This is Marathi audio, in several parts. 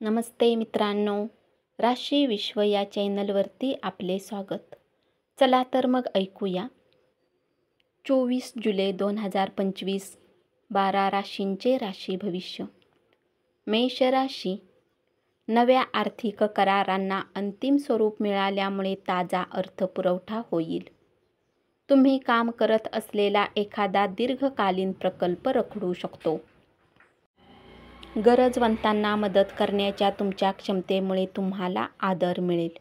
नमस्ते मित्रांनो, राशी विश्व या चॅनलवरती आपले स्वागत. चला तर मग ऐकूया 24 जुलै 2025 12 राशींचे राशी भविष्य. मेष राशी. नव्या आर्थिक करारांना अंतिम स्वरूप मिळाल्यामुळे ताजा अर्थपुरवठा होईल. तुम्ही काम करत असलेला एखादा दीर्घकालीन प्रकल्प रखडू शकतो. गरजवंतांना मदत करण्याच्या तुमच्या क्षमतेमुळे तुम्हाला आदर मिळेल.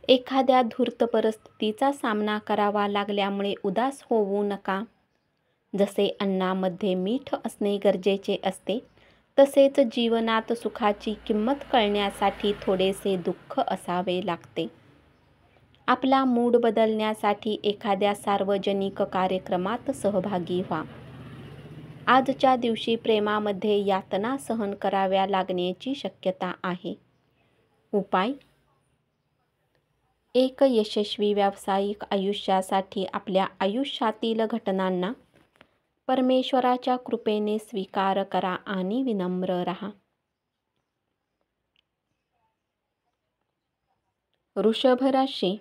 एखाद्या धूर्त परिस्थितीचा सामना करावा लागल्यामुळे उदास होऊ नका. जसे अन्नामध्ये मीठ असणे गरजेचे असते, तसेच जीवनात सुखाची किंमत कळण्यासाठी थोडेसे दुःख असावे लागते. आपला मूड बदलण्यासाठी एखाद्या सार्वजनिक कार्यक्रमात सहभागी व्हा. आजच्या दिवशी प्रेमामध्ये यातना सहन कराव्या लागण्याची शक्यता आहे. उपाय. एक यशस्वी व्यावसायिक आयुष्यासाठी आपल्या आयुष्यातील घटनांना परमेश्वराच्या कृपेने स्वीकार करा आणि विनम्र राहा. वृषभ राशी.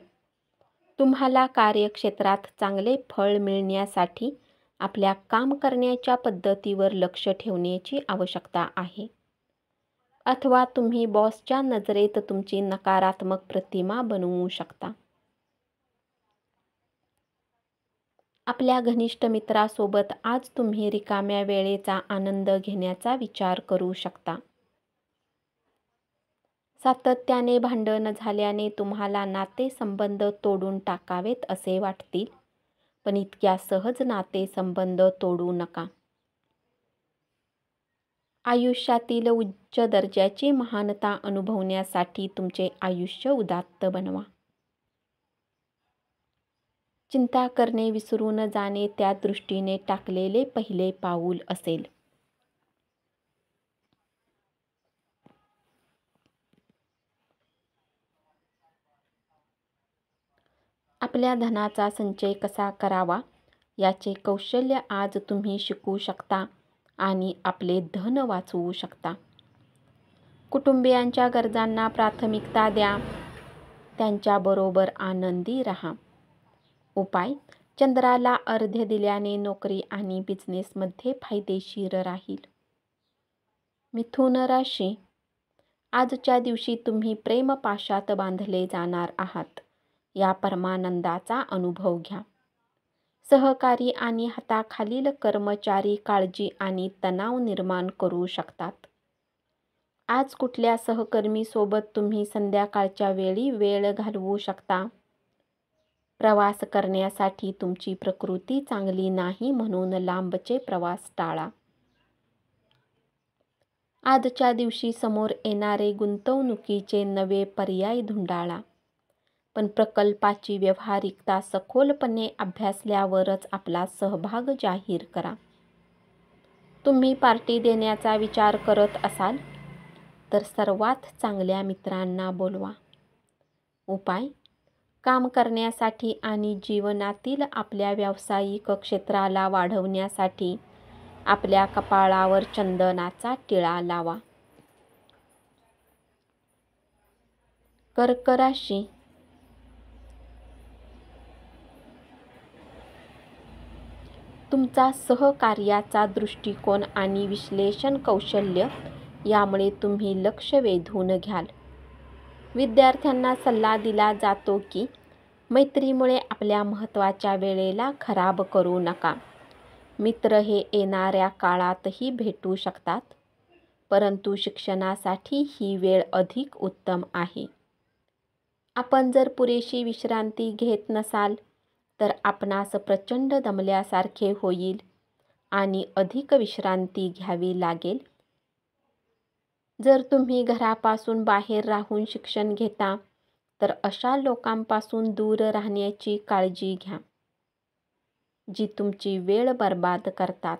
तुम्हाला कार्यक्षेत्रात चांगले फळ मिळण्यासाठी आपल्या काम करण्याच्या पद्धतीवर लक्ष ठेवण्याची आवश्यकता आहे. अथवा तुम्ही बॉसच्या नजरेत तुमची नकारात्मक प्रतिमा बनवू शकता. आपल्या घनिष्ठ मित्रासोबत आज तुम्ही रिकाम्या वेळेचा आनंद घेण्याचा विचार करू शकता. सातत्याने भांडण झाल्याने तुम्हाला नातेसंबंध तोडून टाकावेत असे वाटतील, पण इतक्या सहज नातेसंबंध तोडू नका. आयुष्यातील उच्च दर्जाची महानता अनुभवण्यासाठी तुमचे आयुष्य उदात्त बनवा. चिंता करणे विसरून जाणे त्या दृष्टीने टाकलेले पहिले पाऊल असेल. आपल्या धनाचा संचय कसा करावा याचे कौशल्य आज तुम्ही शिकू शकता आणि आपले धन वाचवू शकता. कुटुंबियांच्या गरजांना प्राथमिकता द्या. त्यांच्याबरोबर आनंदी राहा. उपाय. चंद्राला अर्घ्य दिल्याने नोकरी आणि बिझनेसमध्ये फायदेशीर राहील. मिथुन राशी. आजच्या दिवशी तुम्ही प्रेमपाशात बांधले जाणार आहात. या परमानंदाचा अनुभव घ्या. सहकारी आणि हाताखालील कर्मचारी काळजी आणि तणाव निर्माण करू शकतात. आज कुठल्या सहकर्मीसोबत तुम्ही संध्याकाळच्या वेळी वेळ घालवू शकता. प्रवास करण्यासाठी तुमची प्रकृती चांगली नाही, म्हणून लांबचे प्रवास टाळा. आजच्या दिवशी समोर येणारे गुंतवणुकीचे नवे पर्याय धुंडाळा. पण प्रकल्पाची व्यावहारिकता सखोलपणे अभ्यासल्यावरच आपला सहभाग जाहीर करा. तुम्ही पार्टी देण्याचा विचार करत असाल तर सर्वात चांगल्या मित्रांना बोलवा. उपाय. काम करण्यासाठी आणि जीवनातील आपल्या व्यावसायिक क्षेत्राला वाढवण्यासाठी आपल्या कपाळावर चंदनाचा टिळा लावा. कर्क राशी. तुमचा सहकार्याचा दृष्टिकोन आणि विश्लेषण कौशल्य यामुळे तुम्ही लक्ष वेधून घ्याल. विद्यार्थ्यांना सल्ला दिला जातो की मैत्रीमुळे आपल्या महत्त्वाच्या वेळेला खराब करू नका. मित्र हे येणाऱ्या काळातही भेटू शकतात, परंतु शिक्षणासाठी ही वेळ अधिक उत्तम आहे. आपण जर पुरेशी विश्रांती घेत नसाल तर आपणास प्रचंड दमल्यासारखे होईल आणि अधिक विश्रांती घ्यावी लागेल. जर तुम्ही घरापासून बाहेर राहून शिक्षण घेता तर अशा लोकांपासून दूर राहण्याची काळजी घ्या, जी तुमची वेळ बर्बाद करतात.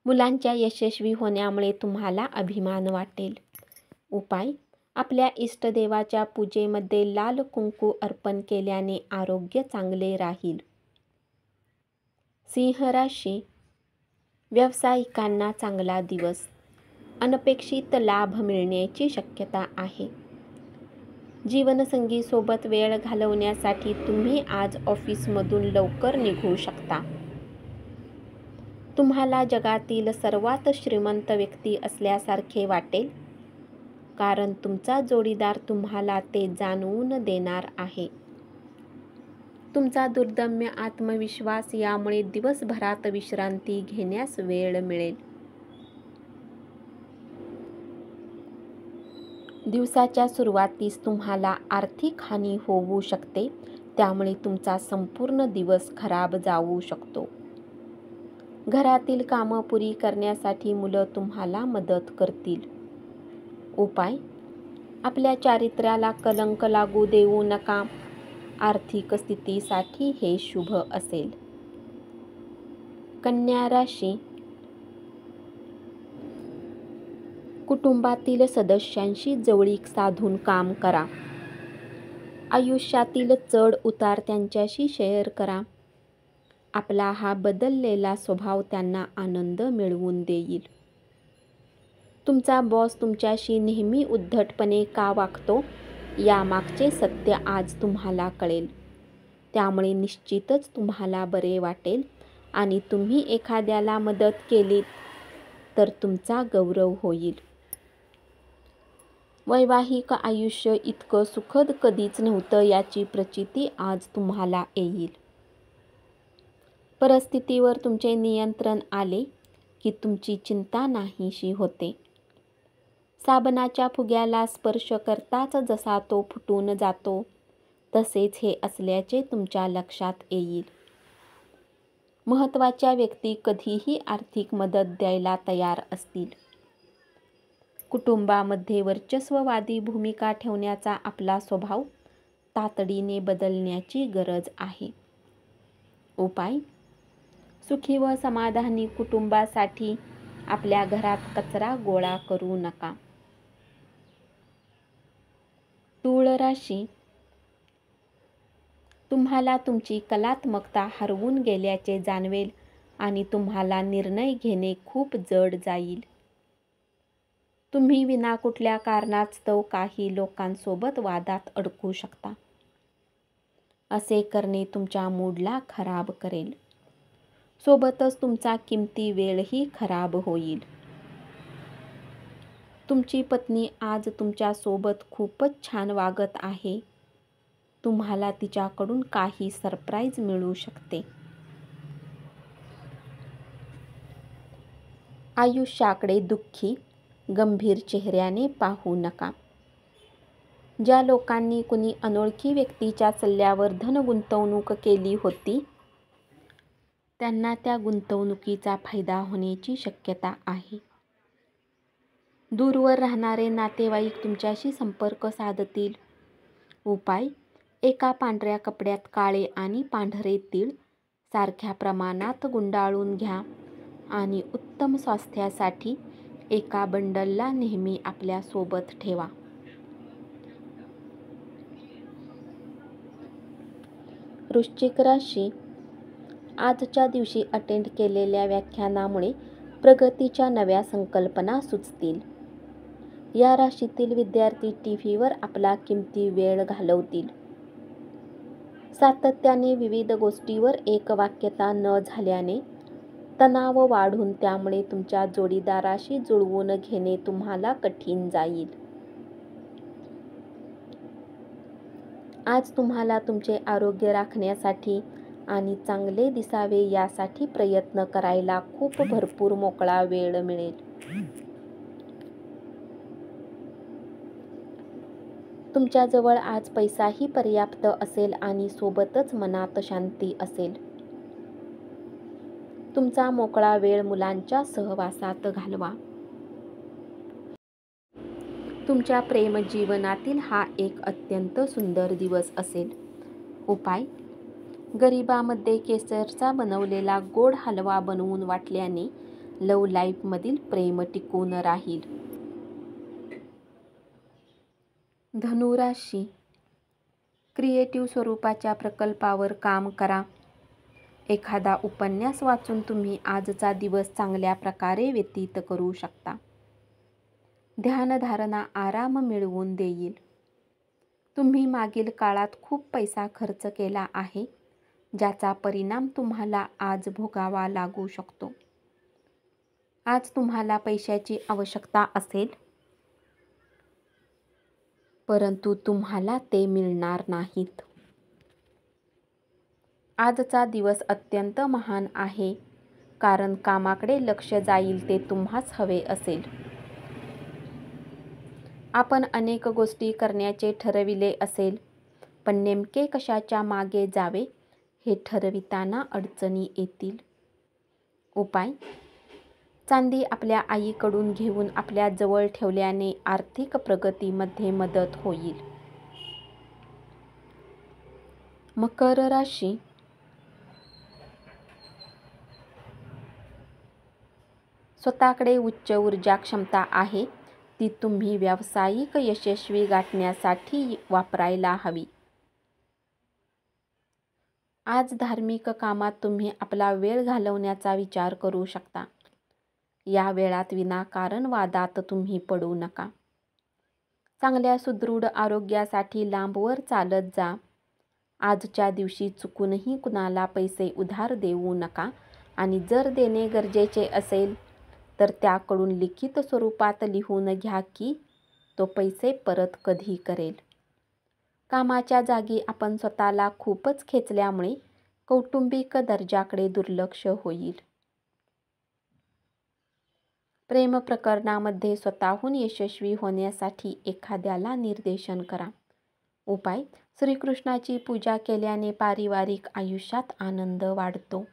मुलांच्या यशस्वी होण्यामुळे तुम्हाला अभिमान वाटेल. उपाय. आपल्या इष्टदेवाच्या पूजेमध्ये लाल कुंकू अर्पण केल्याने आरोग्य चांगले राहील. सिंह राशी. व्यावसायिकांना चांगला दिवस. अनपेक्षित लाभ मिळण्याची शक्यता आहे. जीवनसंगीसोबत वेळ घालवण्यासाठी तुम्ही आज ऑफिसमधून लवकर निघू शकता. तुम्हाला जगातील सर्वात श्रीमंत व्यक्ती असल्यासारखे वाटेल, कारण तुमचा जोडीदार तुम्हाला ते जाणवून देणार आहे. तुमचा दुर्दम्य आत्मविश्वास यामुळे दिवसभरात विश्रांती घेण्यास वेळ मिळेल. दिवसाच्या सुरुवातीस तुम्हाला आर्थिक हानी होऊ शकते, त्यामुळे तुमचा संपूर्ण दिवस खराब जाऊ शकतो. घरातील कामं पुरी करण्यासाठी मुलं तुम्हाला मदत करतील. उपाय: आपल्या चारित्र्याला कलंक लागू देऊ नका. आर्थिक स्थितीसाठी हे शुभ असेल. कन्या राशी. कुटुंबातील सदस्यांशी जवळीक साधून काम करा. आयुष्यातील चढ उतार त्यांच्याशी शेअर करा. आपला हा बदललेला स्वभाव त्यांना आनंद मिळवून देईल. तुमचा बॉस तुमच्याशी नेहमी उद्धटपणे का वागतो यामागचे सत्य आज तुम्हाला कळेल. त्यामुळे निश्चितच तुम्हाला बरे वाटेल आणि तुम्ही एखाद्याला मदत केलीत तर तुमचा गौरव होईल. वैवाहिक आयुष्य इतकं सुखद कधीच नव्हतं याची प्रचिती आज तुम्हाला येईल. परिस्थितीवर तुमचे नियंत्रण आले की तुमची चिंता नाहीशी होते. साबणाच्या फुग्याला स्पर्श करताच जसा तो फुटून जातो, तसेच हे असल्याचे तुमच्या लक्षात येईल. महत्त्वाच्या व्यक्ती कधीही आर्थिक मदत द्यायला तयार असतील. कुटुंबामध्ये वर्चस्ववादी भूमिका ठेवण्याचा आपला स्वभाव तातडीने बदलण्याची गरज आहे. उपाय: सुखी व समाधानी कुटुंबासाठी आपल्या घरात कचरा गोळा करू नका. तूळ राशी. तुम्हाला तुमची कलात्मकता हरवून गेल्याचे जाणवेल आणि तुम्हाला निर्णय घेणे खूप जड जाईल. तुम्ही विना कुठल्या कारणास्तव काही लोकांसोबत वादात अडकू शकता. असे करणे तुमच्या मूडला खराब करेल. सोबतच तुमचा किमती वेळही खराब होईल. तुमची पत्नी आज तुमच्या सोबत खूपच छान वागत आहे. तुम्हाला तिच्याकडून काही सरप्राईज मिळू शकते. आयुष्याकडे दुःखी, गंभीर चेहऱ्याने पाहू नका. ज्या लोकांनी कुणी अनोळखी व्यक्तीच्या सल्ल्यावर धन गुंतवणूक केली होती, त्यांना त्या गुंतवणुकीचा फायदा होण्याची शक्यता आहे. दूरवर राहणारे नातेवाईक तुमच्याशी संपर्क साधतील. उपाय: एका पांढऱ्या कपड्यात काळे आणि पांढरे तीळ सारख्या प्रमाणात गुंडाळून घ्या आणि उत्तम स्वास्थ्यासाठी एका बंडलला नेहमी आपल्या सोबत ठेवा. वृश्चिक राशी. आजच्या दिवशी अटेंड केलेल्या व्याख्यानामुळे प्रगतीच्या नव्या संकल्पना सुचतील. या राशीतील विद्यार्थी टीव्हीवर आपला किमती वेळ घालवतील. सातत्याने विविध गोष्टीवर एकवाक्यता न झाल्याने तणाव वाढून त्यामुळे तुमच्या जोडीदाराशी जुळवून घेणे तुम्हाला कठीण जाईल. आज तुम्हाला तुमचे आरोग्य राखण्यासाठी आणि चांगले दिसावे यासाठी प्रयत्न करायला खूप भरपूर मोकळा वेळ मिळेल. तुमच्याजवळ आज पैसाही पर्याप्त असेल आणि सोबतच मनात शांती असेल. तुमचा मोकळा वेळ मुलांच्या सहवासात घालवा. तुमच्या प्रेमजीवनातील हा एक अत्यंत सुंदर दिवस असेल. उपाय: गरिबांमध्ये केसरचा बनवलेला गोड हलवा बनवून वाटल्याने लव्ह लाईफमधील प्रेम टिकून राहील. धनु राशी. क्रिएटिव्ह स्वरूपाच्या प्रकल्पावर काम करा. एखादा उपन्यास वाचून तुम्ही आजचा दिवस चांगल्या प्रकारे व्यतीत करू शकता. ध्यानधारणा आराम मिळवून देईल. तुम्ही मागील काळात खूप पैसा खर्च केला आहे, ज्याचा परिणाम तुम्हाला आज भोगावा लागू शकतो. आज तुम्हाला पैशाची आवश्यकता असेल, परंतु तुम्हाला ते मिळणार नाहीत. आजचा दिवस अत्यंत महान आहे, कारण कामाकडे लक्ष जाईल ते तुम्हास हवे असेल. आपण अनेक गोष्टी करण्याचे ठरविले असेल, पण नेमके कशाच्या मागे जावे हे ठरविताना अडचणी येतील. उपाय: चांदी आपल्या आईकडून घेऊन आपल्या जवळ ठेवल्याने आर्थिक प्रगतीमध्ये मदत होईल. मकर राशी. स्वतःकडे उच्च ऊर्जा क्षमता आहे, ती तुम्ही व्यावसायिक यशस्वी गाठण्यासाठी वापरायला हवी. आज धार्मिक कामात तुम्ही आपला वेळ घालवण्याचा विचार करू शकता. या वेळात विनाकारण वादात तुम्ही पडू नका. चांगल्या सुदृढ आरोग्यासाठी लांबवर चालत जा. आजच्या दिवशी चुकूनही कुणाला पैसे उधार देऊ नका आणि जर देणे गरजेचे असेल तर त्याकडून लिखित स्वरूपात लिहून घ्या की तो पैसे परत कधी करेल. कामाच्या जागी आपण स्वतःला खूपच खेचल्यामुळे कौटुंबिक दर्जाकडे दुर्लक्ष होईल. प्रेम प्रकरणामध्ये स्वतःहून यशस्वी होण्यासाठी एखाद्याला निर्देशन करा. उपाय: श्रीकृष्णाची पूजा केल्याने पारिवारिक आयुष्यात आनंद वाढतो.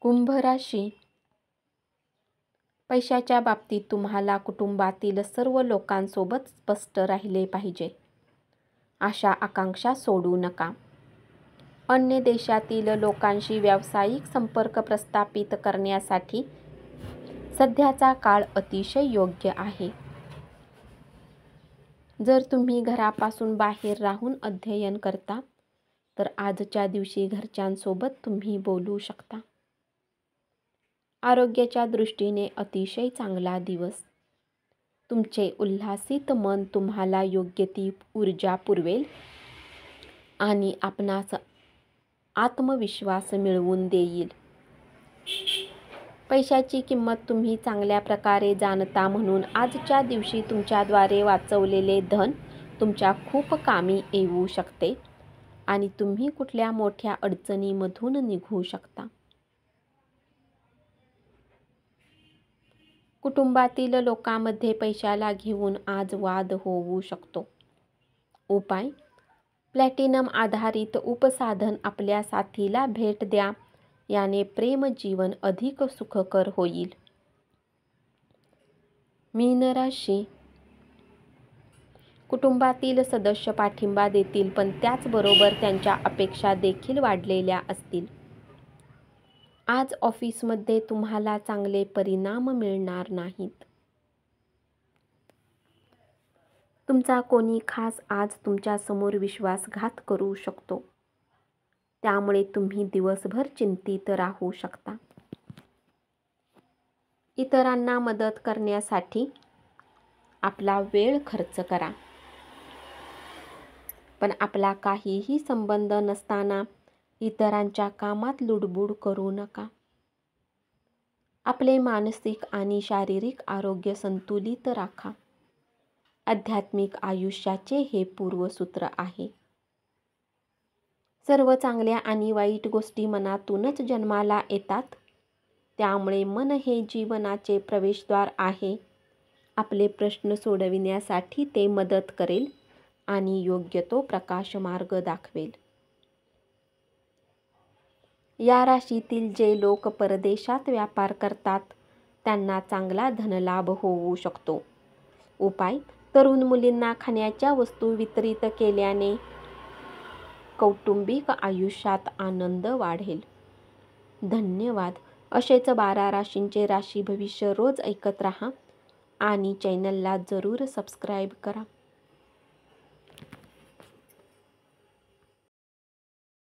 कुंभ राशी. पैशाच्या बाबतीत तुम्हाला कुटुंबातील सर्व लोकांसोबत स्पष्ट राहिले पाहिजे. आशा आकांक्षा सोडू नका. अन्य देशातील लोकांशी व्यावसायिक संपर्क प्रस्थापित करण्यासाठी सध्याचा काळ अतिशय योग्य आहे. जर तुम्ही घरापासून बाहेर राहून अध्ययन करता तर आजच्या दिवशी घरच्यांसोबत तुम्ही बोलू शकता. आरोग्याच्या दृष्टीने अतिशय चांगला दिवस. तुमचे उल्हासित मन तुम्हाला योग्य ती ऊर्जा पुरवेल आणि आपणास आत्मविश्वास मिळवून देईल. पैशाची किंमत तुम्ही चांगल्या प्रकारे जाणता, म्हणून आजच्या दिवशी तुमच्याद्वारे वाचवलेले धन तुमच्या खूप कामी येऊ शकते आणि तुम्ही कुठल्या मोठ्या अडचणीमधून निघू शकता. कुटुंबातील लोकांमध्ये पैशाला घेऊन आज वाद होऊ शकतो. उपाय: प्लॅटिनम आधारित उपसाधन आपल्या साथीला भेट द्या, याने प्रेम जीवन अधिक सुखकर होईल. मीन राशी. कुटुंबातील सदस्य पाठिंबा देतील, पण त्याचबरोबर त्यांच्या अपेक्षा देखील वाढलेल्या असतील. आज ऑफिसमध्ये तुम्हाला चांगले परिणाम मिळणार नाहीत. तुमचा कोणी खास आज तुमच्या समोर विश्वासघात करू शकतो, त्यामुळे तुम्ही दिवसभर चिंतित राहू शकता. इतरांना मदत करण्यासाठी आपला वेळ खर्च करा, पण आपला काहीही संबंध नसताना इतरांच्या कामात लुडबुड करू नका. आपले मानसिक आणि शारीरिक आरोग्य संतुलित राखा. आध्यात्मिक आयुष्याचे हे पूर्वसूत्र आहे. सर्व चांगल्या आणि वाईट गोष्टी मनातूनच जन्माला येतात, त्यामुळे मन हे जीवनाचे प्रवेशद्वार आहे. आपले प्रश्न सोडविण्यासाठी ते मदत करेल आणि योग्य तो प्रकाश मार्ग दाखवेल. या राशीतील जे लोक परदेशात व्यापार करतात त्यांना चांगला धनलाभ होऊ शकतो. उपाय: तरुण मुलींना खाण्याच्या वस्तू वितरित केल्याने कौटुंबिक आयुष्यात आनंद वाढेल. धन्यवाद. असेच 12 राशींचे राशी भविष्य रोज ऐकत रहा आणि चॅनलला जरूर सबस्क्राईब करा.